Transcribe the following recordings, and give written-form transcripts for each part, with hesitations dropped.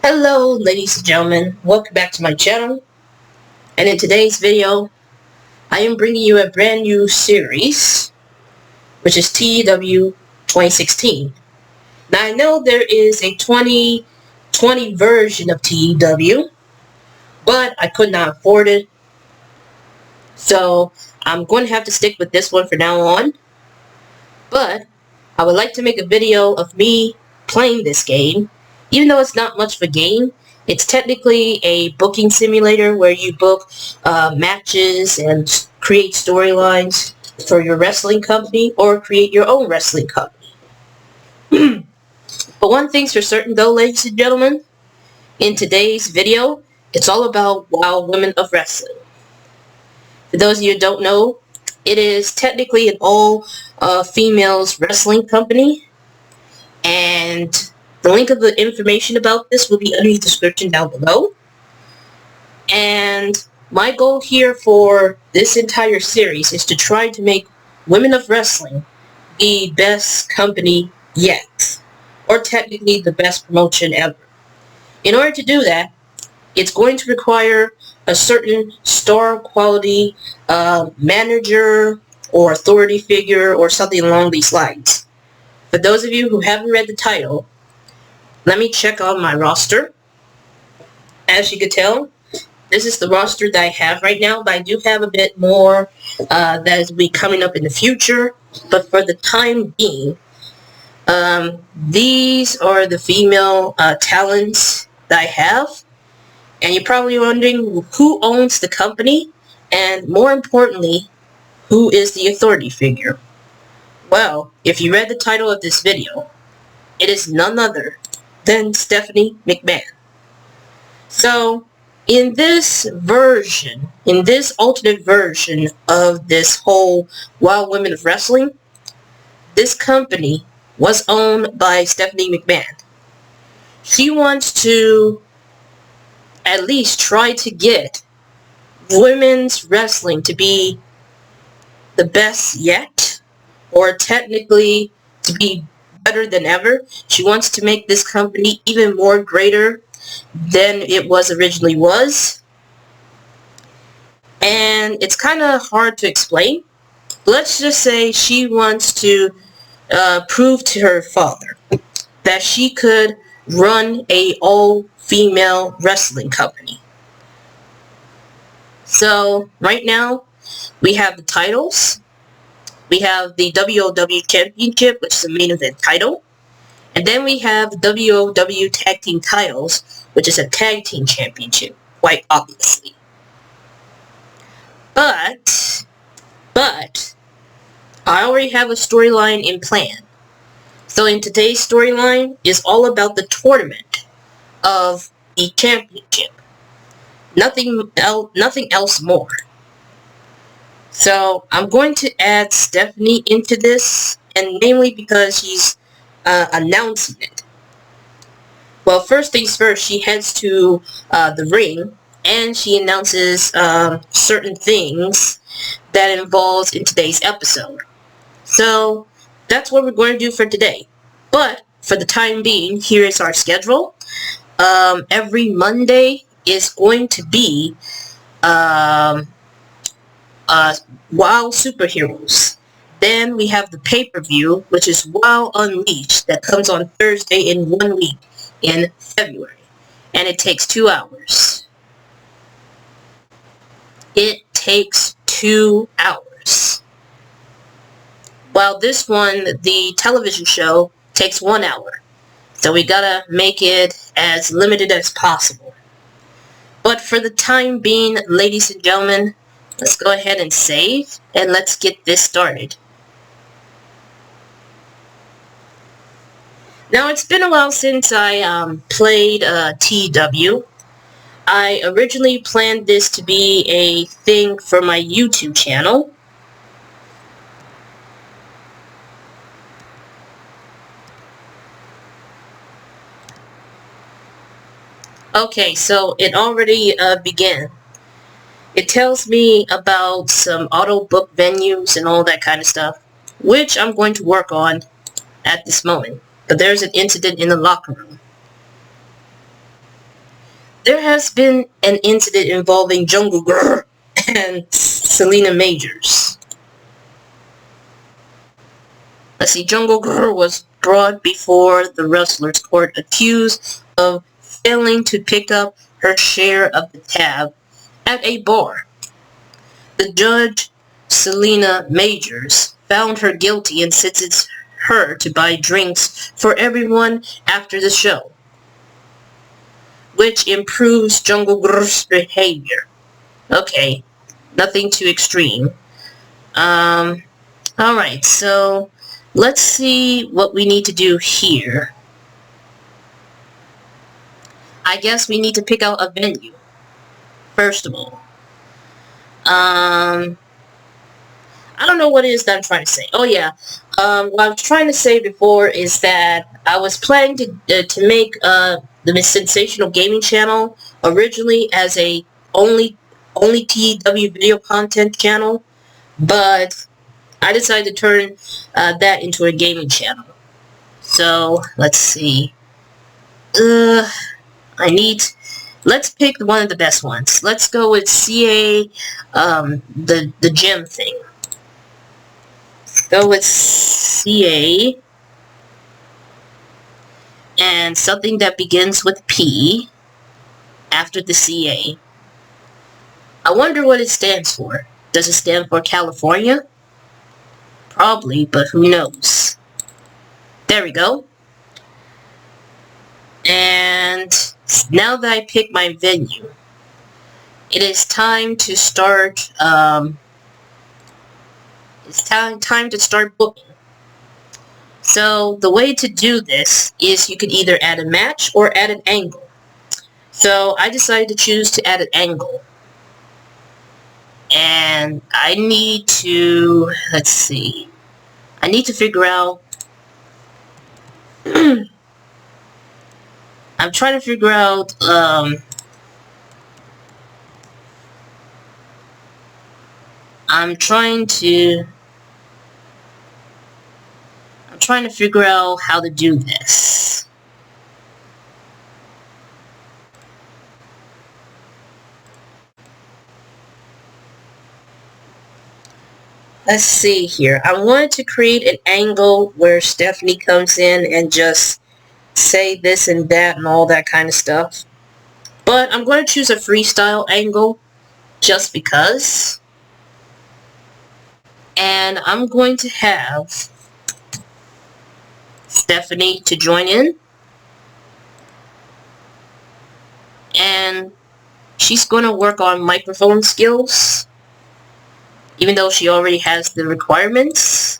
Hello ladies and gentlemen, welcome back to my channel, and in today's video I am bringing you a brand new series which is TEW 2016. Now I know there is a 2020 version of TEW, but I could not afford it, so I'm going to have to stick with this one for now on. But I would like to make a video of me playing this game. Even though it's not much of a game, it's technically a booking simulator where you book matches and create storylines for your wrestling company or create your own wrestling company. But one thing's for certain though, ladies and gentlemen, in today's video, it's all about Wild Women of Wrestling. For those of you who don't know, it is technically an all-females wrestling company, and the link of the information about this will be under the description down below. And my goal here for this entire series is to try to make Women of Wrestling the best company yet, or technically the best promotion ever. In order to do that, it's going to require a certain star quality manager or authority figure or something along these lines. For those of you who haven't read the title, let me check on my roster. As you can tell, this is the roster that I have right now, but I do have a bit more that will be coming up in the future. But for the time being, these are the female talents that I have. And you're probably wondering who owns the company, and more importantly, who is the authority figure. Well, if you read the title of this video, it is none other than Stephanie McMahon. So, in this alternate version of this whole Wild Women of Wrestling, this company was owned by Stephanie McMahon. She wants to at least try to get women's wrestling to be the best yet, or technically to be better than ever. She wants to make this company even more greater than it was originally was. And it's kind of hard to explain. Let's just say she wants to prove to her father that she could run a all-female wrestling company. So right now we have the titles. We have the WOW Championship, which is the main event title. And then we have the WOW Tag Team titles, which is a Tag Team Championship, quite obviously. But I already have a storyline in plan. So in today's storyline is all about the tournament of the championship. Nothing else more. So I'm going to add Stephanie into this, and namely because she's announcing it. Well, first things first, she heads to the ring, and she announces certain things that involves in today's episode. So that's what we're going to do for today. But for the time being, here is our schedule. Every Monday is going to be Wild Superheroes. Then we have the pay-per-view, which is Wild Unleashed, that comes on Thursday in 1 week in February. And it takes 2 hours. It takes 2 hours. While this one, the television show, takes 1 hour. So we gotta make it as limited as possible. But for the time being, ladies and gentlemen, let's go ahead and save, and let's get this started. Now, it's been a while since I played TEW. I originally planned this to be a thing for my YouTube channel. Okay, so it already began. It tells me about some auto book venues and all that kind of stuff, which I'm going to work on at this moment. But there's an incident in the locker room. there has been an incident involving Jungle Girl and Selena Majors. Let's see, Jungle Girl was brought before the wrestler's court accused of failing to pick up her share of the tab at a bar. The judge, Selena Majors, found her guilty and sentenced her to buy drinks for everyone after the show, which improves Jungle Girl's behavior. Okay, nothing too extreme. Alright, so let's see what we need to do here. I guess we need to pick out a venue, first of all. I don't know what it is that I'm trying to say. Oh yeah, what I was trying to say before is that I was planning to make the Sensational Gaming channel originally as a only TEW video content channel, but I decided to turn that into a gaming channel. So let's see. Let's pick one of the best ones. Let's go with CA, the gym thing. Go with CA and something that begins with P after the CA. I wonder what it stands for. Does it stand for California? Probably, but who knows. There we go. And now that I pick my venue, it is time to start, it's time to start booking. So the way to do this is you can either add a match or add an angle. So I decided to choose to add an angle. And I need to, let's see, I need to figure out, I'm trying to figure out, I'm trying to figure out how to do this. Let's see here. I wanted to create an angle where Stephanie comes in and just say this and that and all that kind of stuff. But I'm going to choose a freestyle angle just because. And I'm going to have Stephanie to join in. And she's going to work on microphone skills, even though she already has the requirements.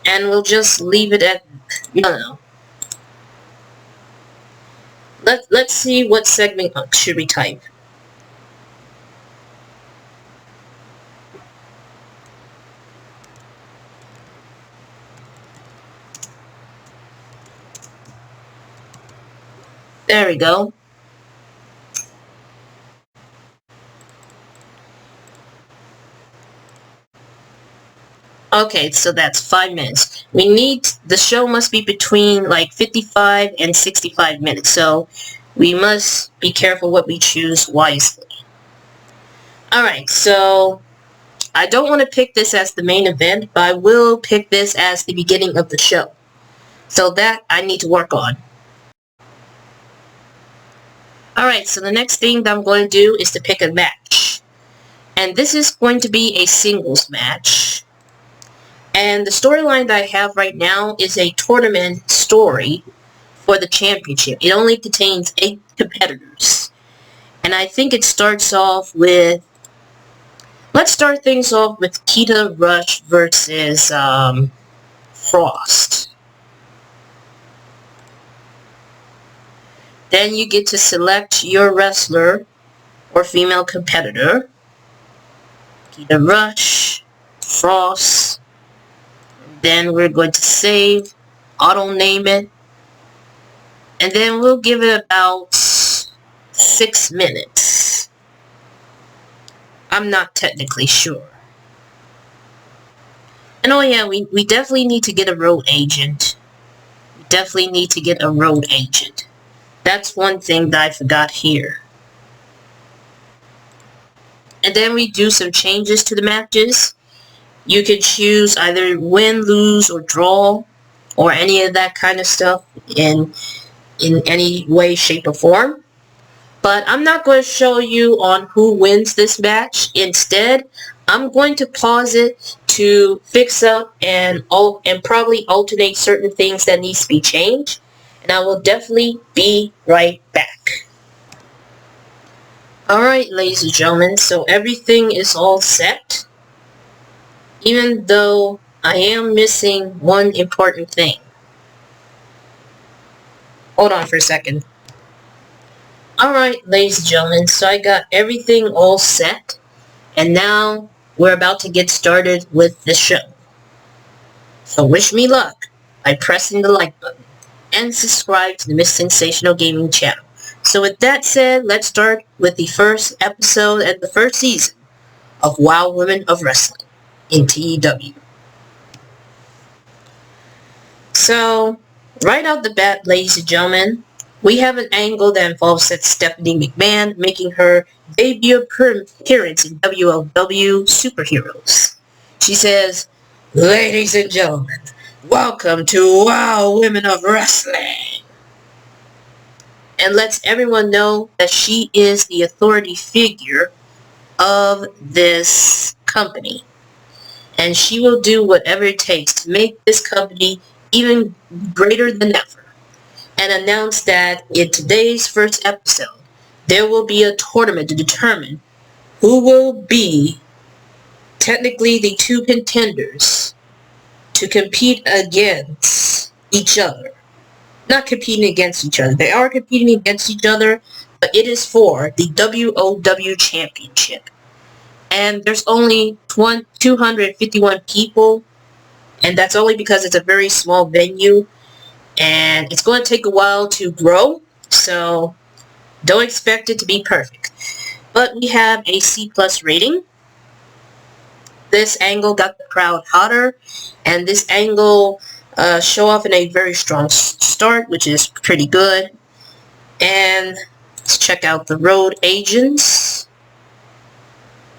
And we'll just leave it at, no. Let's see what segment should we type. There we go. Okay, so that's 5 minutes. We need, the show must be between like 55 and 65 minutes, so we must be careful what we choose wisely. Alright, so I don't want to pick this as the main event, but I will pick this as the beginning of the show. So that I need to work on. Alright, so the next thing that I'm going to do is to pick a match. And this is going to be a singles match. And the storyline that I have right now is a tournament story for the championship. It only contains 8 competitors. And I think it starts off with, let's start things off with Kita Rush versus Frost. Then you get to select your wrestler or female competitor. Kita Rush, Frost. Then we're going to save, auto-name it. And then we'll give it about 6 minutes. I'm not technically sure. And oh yeah, we definitely need to get a road agent. We definitely need to get a road agent. That's one thing that I forgot here. And then we do some changes to the matches. You could choose either win, lose, or draw, or any of that kind of stuff in any way, shape, or form. But I'm not going to show you on who wins this match. Instead, I'm going to pause it to fix up and probably alternate certain things that needs to be changed. And I will definitely be right back. Alright, ladies and gentlemen, so everything is all set. Even though I am missing one important thing. Hold on for a second. Alright, ladies and gentlemen, so I got everything all set, and now we're about to get started with the show. So wish me luck by pressing the like button, and subscribe to the Miss Sensational Gaming channel. So with that said, let's start with the first episode and the first season of WoW Women of Wrestling in TEW. So, right out the bat, ladies and gentlemen, we have an angle that involves Stephanie McMahon making her debut appearance in WLW Superheroes. She says, "Ladies and gentlemen, welcome to WoW Women of Wrestling," and lets everyone know that she is the authority figure of this company. And she will do whatever it takes to make this company even greater than ever. And announce that in today's first episode, there will be a tournament to determine who will be technically the two contenders to compete against each other. Not competing against each other. They are competing against each other, but it is for the WOW Championship. And there's only 251 people, and that's only because it's a very small venue, and it's going to take a while to grow, so don't expect it to be perfect. But we have a C+ rating. This angle got the crowd hotter, and this angle show off in a very strong start, which is pretty good. And let's check out the road agents.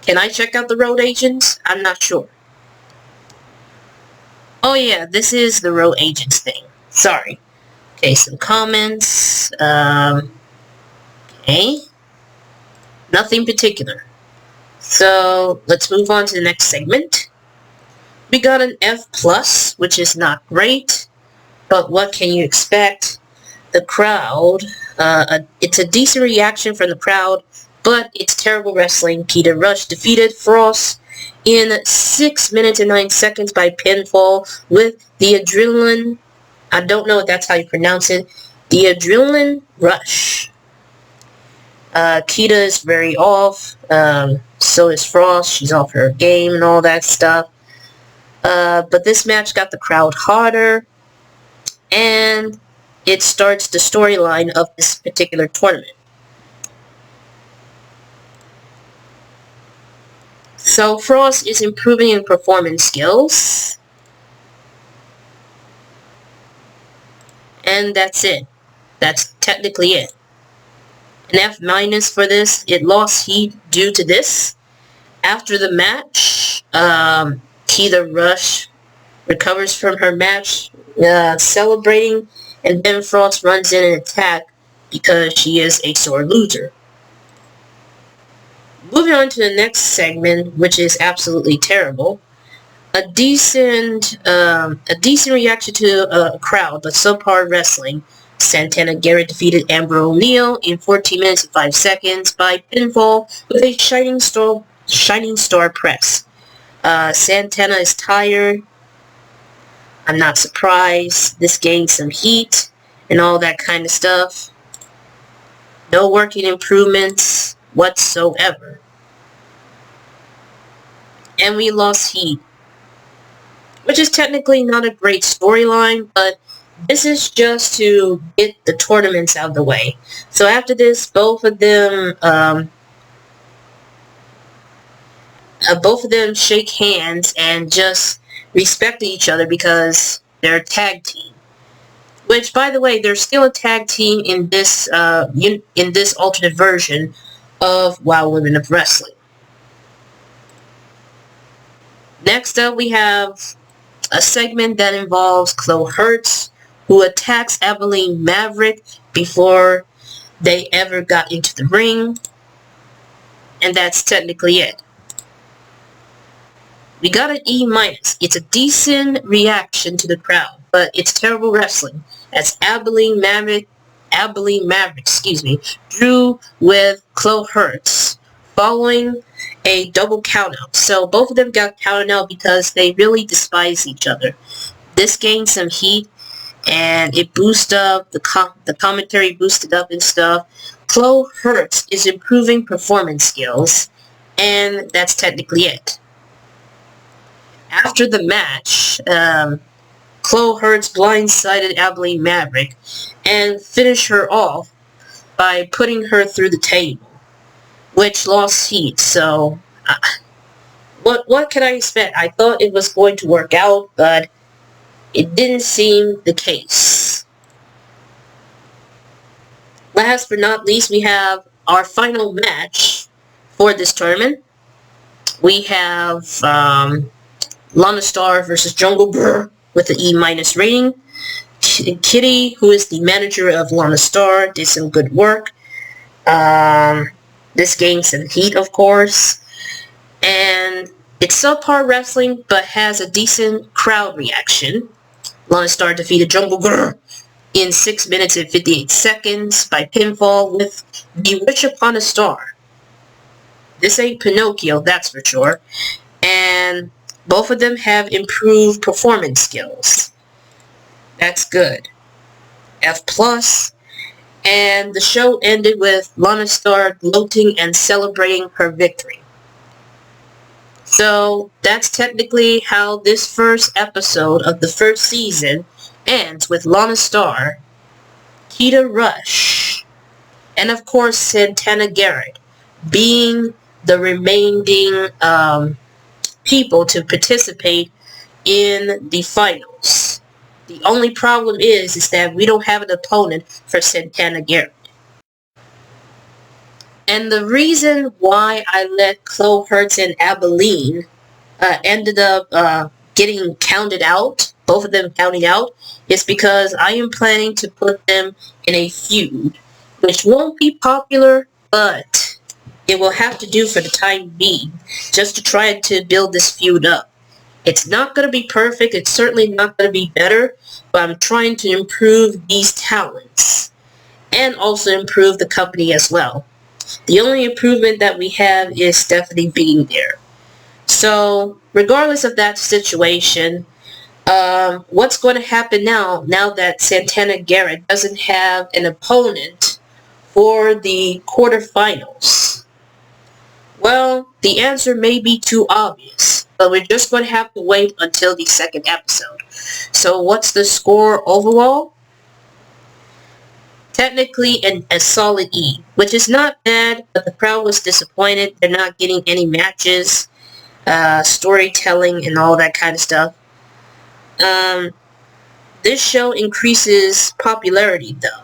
Can I check out the road agents? I'm not sure. Oh yeah, this is the road agents thing. Sorry. Okay, some comments. Okay. Nothing particular. So, let's move on to the next segment. We got an F+, which is not great, but what can you expect? The crowd, it's a decent reaction from the crowd, but it's terrible wrestling. Peter Rush defeated Frost in 6 minutes and 9 seconds by pinfall with the adrenaline. I don't know if that's how you pronounce it. The adrenaline rush. Kita is very off. So is Frost. She's off her game and all that stuff. But this match got the crowd hotter. And it starts the storyline of this particular tournament. So Frost is improving in performance skills. And that's it. That's technically it. An F- for this. It lost heat due to this. After the match, Keita Rush recovers from her match, celebrating, and then Frost runs in and attack because she is a sore loser. Moving on to the next segment, which is absolutely terrible. A decent reaction to a crowd, but subpar wrestling. Santana Garrett defeated Amber O'Neal in 14 minutes and 5 seconds by pinfall with a Shining Star press. Santana is tired. I'm not surprised. This gained some heat and all that kind of stuff. No working improvements whatsoever. And we lost heat, which is technically not a great storyline, but this is just to get the tournaments out of the way. So after this, both of them shake hands and just respect each other because they're a tag team. Which, by the way, there's still a tag team in this alternate version of Wild Women of Wrestling. Next up, we have a segment that involves Chloe Hertz, who attacks Abilene Maverick before they ever got into the ring. And that's technically it. We got an E-. It's a decent reaction to the crowd, but it's terrible wrestling, as Abilene Maverick, drew with Chloe Hertz following a double countout. So both of them got counted out because they really despise each other. This gained some heat, and it boosted up, the commentary boosted up and stuff. Chloe Hertz is improving performance skills, and that's technically it. After the match, Chloe Hertz blindsided Abilene Maverick and finished her off by putting her through the table, which lost heat. So, what can I expect? I thought it was going to work out, but it didn't seem the case. Last but not least, we have our final match for this tournament. We have Lana Star versus Jungle Brr with an E- rating. Kitty, who is the manager of Lana Star, did some good work. This gained some heat, of course. And it's subpar wrestling, but has a decent crowd reaction. Lana Star defeated Jungle Brr in 6 minutes and 58 seconds by pinfall with the Wish Upon a Star. This ain't Pinocchio, that's for sure. And both of them have improved performance skills. That's good. F+. And the show ended with Lana Star gloating and celebrating her victory. So that's technically how this first episode of the first season ends, with Lana Star, Keita Rush, and of course Santana Garrett being the remaining people to participate in the finals. The only problem is that we don't have an opponent for Santana Garrett. And the reason why I let Chloe Hertz and Abilene ended up getting counted out, both of them counting out, is because I am planning to put them in a feud, which won't be popular, but it will have to do for the time being, just to try to build this feud up. It's not going to be perfect, it's certainly not going to be better, but I'm trying to improve these talents, and also improve the company as well. The only improvement that we have is Stephanie being there. So, regardless of that situation, what's going to happen now that Santana Garrett doesn't have an opponent for the quarterfinals? Well, the answer may be too obvious, but we're just going to have to wait until the second episode. So what's the score overall? Technically a solid E, which is not bad, but the crowd was disappointed. They're not getting any matches, storytelling, and all that kind of stuff. This show increases popularity, though,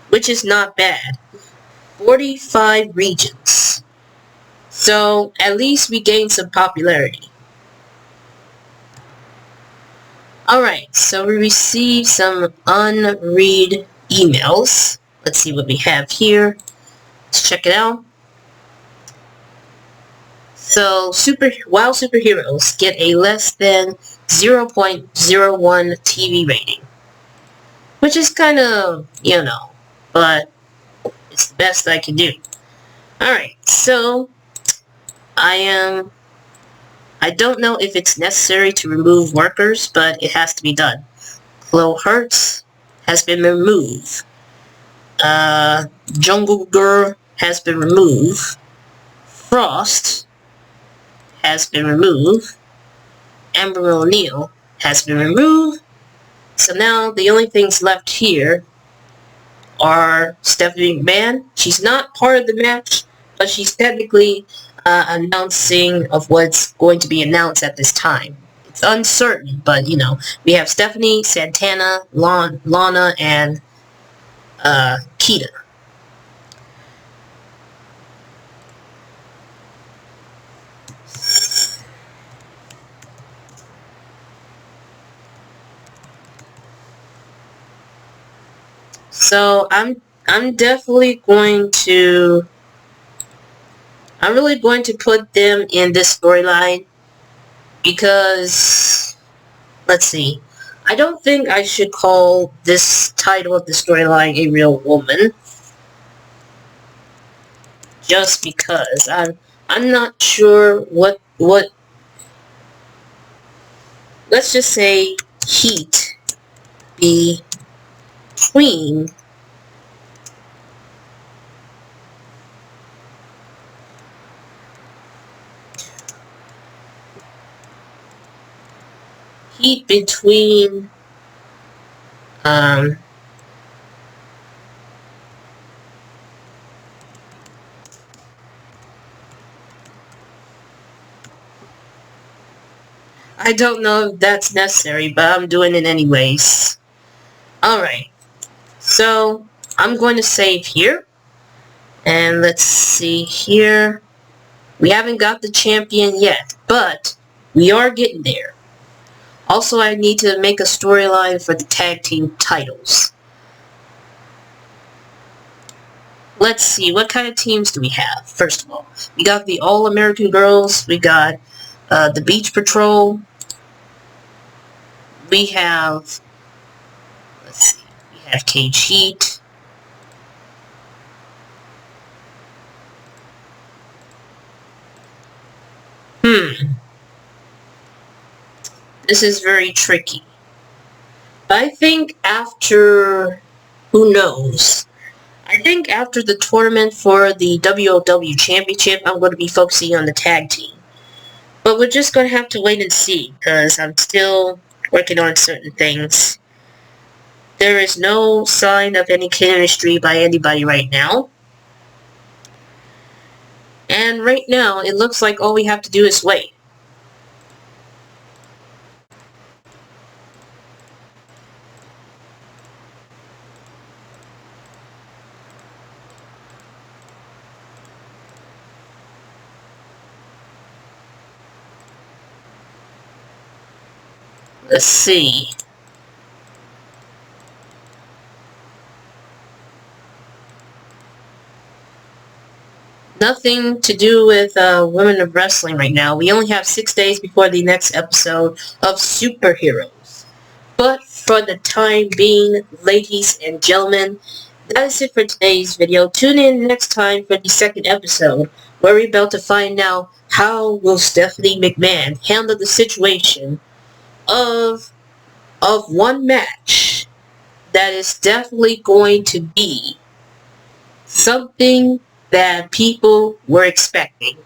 which is not bad. 45 regions. So, at least we gained some popularity. Alright, so we received some unread emails. Let's see what we have here. Let's check it out. So, Wild Superheroes get a less than 0.01 TV rating. Which is kind of, but it's the best I can do. Alright, so I don't know if it's necessary to remove workers, but it has to be done. Chloe Hertz has been removed. Jungle Girl has been removed. Frost has been removed. Amber O'Neil has been removed. So now the only things left here are Stephanie McMahon. She's not part of the match, but she's technically announcing of what's going to be announced at this time. It's uncertain, but you know, we have Stephanie, Santana, Lana, and Kita. So I'm definitely going to I'm really going to put them in this storyline because let's see. I don't think I should call this title of the storyline A Real Woman. Just because I'm not sure what let's just say heat between heat between I don't know if that's necessary, but I'm doing it anyways. Alright, so I'm going to save here. And let's see here. We haven't got the champion yet, but we are getting there. Also, I need to make a storyline for the tag team titles. Let's see, what kind of teams do we have? First of all, we got the All-American Girls. We got the Beach Patrol. We have, let's see, we have Cage Heat. This is very tricky. But I think after, who knows? I think after the tournament for the WOW Championship, I'm going to be focusing on the tag team. But we're just going to have to wait and see, because I'm still working on certain things. There is no sign of any chemistry by anybody right now. And right now, it looks like all we have to do is wait. Let's see. Nothing to do with Women of Wrestling right now. We only have 6 days before the next episode of Superheroes. But for the time being, ladies and gentlemen, that is it for today's video. Tune in next time for the second episode, where we're about to find out how will Stephanie McMahon handle the situation of one match that is definitely going to be something that people were expecting.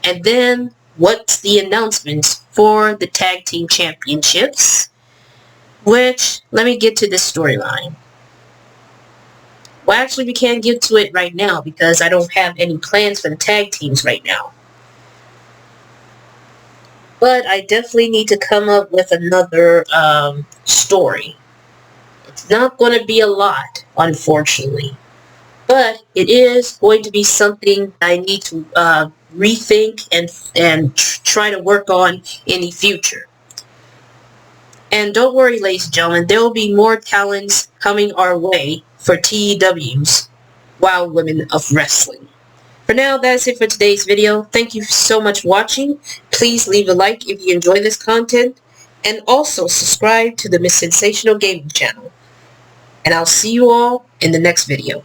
And then, what's the announcements for the Tag Team Championships? Which, let me get to this storyline. Well, actually, we can't get to it right now because I don't have any plans for the tag teams right now. But I definitely need to come up with another story. It's not going to be a lot, unfortunately. But it is going to be something I need to rethink and try to work on in the future. And don't worry, ladies and gentlemen, there will be more talents coming our way for TEW's Wild Women of Wrestling. For now, that's it for today's video. Thank you so much for watching. Please leave a like if you enjoy this content. And also subscribe to the Miss Sensational Gaming channel. And I'll see you all in the next video.